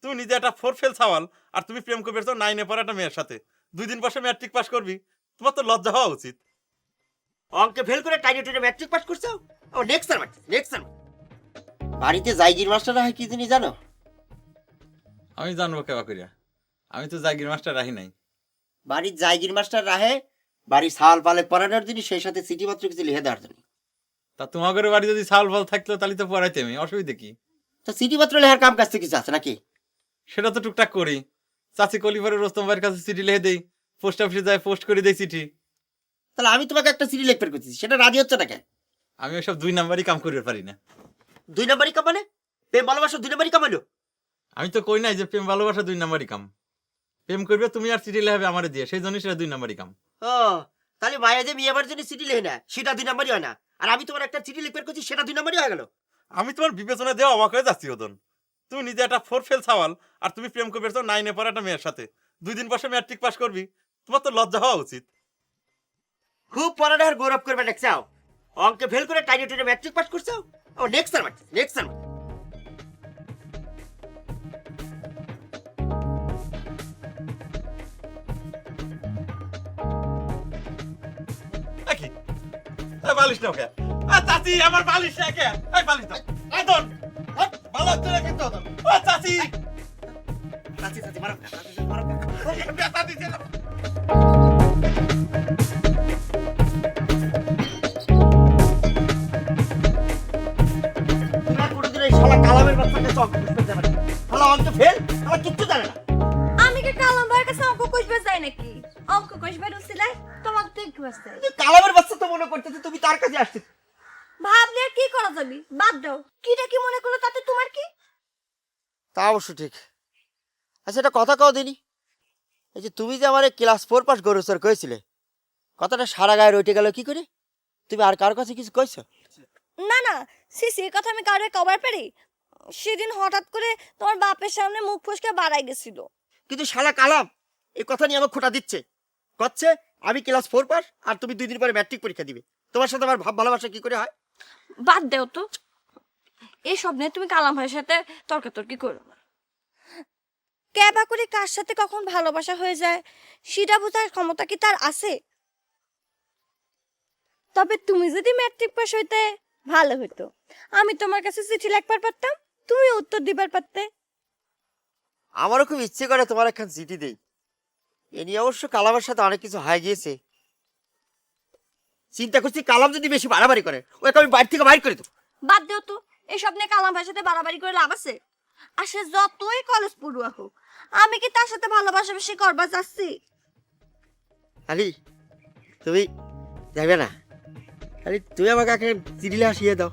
তুই নিজে একটা 4 ফেল ছাওয়াল আর তুমি প্রেম করবে তো 9 এ পড়া একটা মেয়ের সাথে 2 দিন পরে ম্যাট্রিক পাস করবি তোমার তো লজ্জা হওয়া উচিত অঙ্কে ফেল করে টাইটেটে ম্যাট্রিক পাস করছো ও নেক্সট টাইম বাড়িতে জাইগির মাস্টাররা হয় কি জিনিস জানো? আমি জানবো কেবা করিয়া আমি তো জাগির মাস্টার রাহি নাই বাড়ির জাইগির মাস্টার রাহে বাড়ি সাল পালে পড়ানোর জন্য সেই সাথে সিটি মাত্র কিছু লিখে দেওয়ার জন্য। তা তোমাদের বাড়ি যদি চাল ফল থাকতো তাহলে তো পড়াইতে আমি অসুবিধা কি তো সিটি মাত্র লেখার কাম কাজ কিছু আছে নাকি? সেটা তো টুকটাক করি চাচি কলিফারের রোস্তম ভাইয়ের কাছে চিঠি লিখে দেই পোস্ট অফিসে যায় পোস্ট করে দেই চিঠি তাহলে আমি তোমাকে একটা সিটি লিখতে করছি সেটা রাজি হচ্ছে না কেন? আমি ওসব 2 নাম্বারই কাম করতে পারি না 2 নাম্বারই কাম মানে প্রেম ভালোবাসা 2 নাম্বারই কাম হলো? আমি তো কই নাই যে প্রেম ভালোবাসা 2 নাম্বারই কাম প্রেম করবে তুমি আর চিঠি লেখাবে আমারে দিয়ে সেই জন্যই সেটা 2 নাম্বারই কাম ও তাহলে মায়া যে বিয়েবার জন্য সিটি লেখে না সেটা 2 নাম্বারই হয় না আর আমি তোমার একটা চিঠি লিখতে করছি সেটা 2 নাম্বারই হয়ে গেল। আমি তোমার বিবেচনা দেওয়া অবাক হয়ে যাচ্ছি ওদন তুমি নিজে একটা 4 ফেল ছাওয়াল আর তুমি প্রেম করবে তো 9 এ পড়া একটা মেয়ের সাথে 2 দিন পরে ম্যাট্রিক পাস করবি তোমার তো লজ্জা হওয়া উচিত খুব পড়ালেখার গৌরব করবে দেখছাও অঙ্কে ফেল করে টাইটেটে ম্যাট্রিক পাস করছো ও নেক্সট টাইম কি এই বালিশ নাও কে চাচি আমার বালিশ না কে এই বালিশ দাও এই দন ভালো হচ্ছে না কিন্তু ও চাচি চাচি মারো না মারো না ব্যথা দিছে না তোমার কোনোদিন এই শালা কালামের বাচ্চাকে অঙ্ক বুঝতে যাবে না শালা অঙ্ক ফেল শালা কিচ্ছু জানে না। আমি কি কালাম ভাইয়ের কাছে অঙ্ক কষবে যাই নাকি অঙ্ক কষবে রুসিলাই তোমাকে তো একটু আসতে কালামের বাচ্চা তো মনে করতেছে তুমি তার কাছে আসছে ভাবলে আর কি করা যাবে বাদ দাও কিটা কি মনে করলো তাতে তোমার কি? তা অবশ্য ঠিক। আচ্ছা এটা কথা কও দিনি এই যে তুমি যে আমার ক্লাস 4 পাস গরুসর কইছিলে কথাটা সারা গায়ে রইতে গেল কি করে? তুমি আর কার কাছে কিছু কইছো? না না সিসি এই কথা আমি কাউরে কবার পারি? সেদিন হঠাৎ করে তোমার বাপের সামনে মুখ ফসকে বাড়াই গেছিল। কিন্তু শালা কালাম এই কথা নিয়ে আমার খোঁটা দিচ্ছে কচ্ছে আমি ক্লাস 4 পাস আর তুমি 2 দিন পরে ম্যাট্রিক পরীক্ষা দিবে তোমার সাথে আমার ভাব ভালোবাসা কি করে হয়? বাদ দাও তো এইসব নিয়ে তুমি কালাম ভাইয়ের সাথে তর্কাতর্কি করো না। কেবা করে কার সাথে কখন ভালোবাসা হয়ে যায় সেটা বোঝার ক্ষমতা কি তার আছে? তবে তুমি যদি ম্যাট্রিক পাস হইতে ভালো হতো আমি তোমার কাছে চিঠি লিখবার পারতাম তুমি উত্তর দিবার পারতে। আমারও খুব ইচ্ছে করে তোমার একখান চিঠি দেই এ নিয়ে অবশ্য কালামের সাথে অনেক কিছু হয়ে গিয়েছে চিন্তা করছি কালাম যদি বেশি বাড়াবাড়ি করে ওকে আমি বাড়ি থেকে বাইর করে দেবো। বাদ দাও তো এসব নিয়ে কালাম ভাইয়ের সাথে বাড়াবাড়ি করে লাভ আছে? আর সে যতই কলেজ পড়ুয়া হোক আমি কি তার সাথে ভালোবাসা বেশি করবা চাচ্ছি? আলি তুমি যাবে না আলি তুমি আমাকে একটা চিঠি লিখে দাও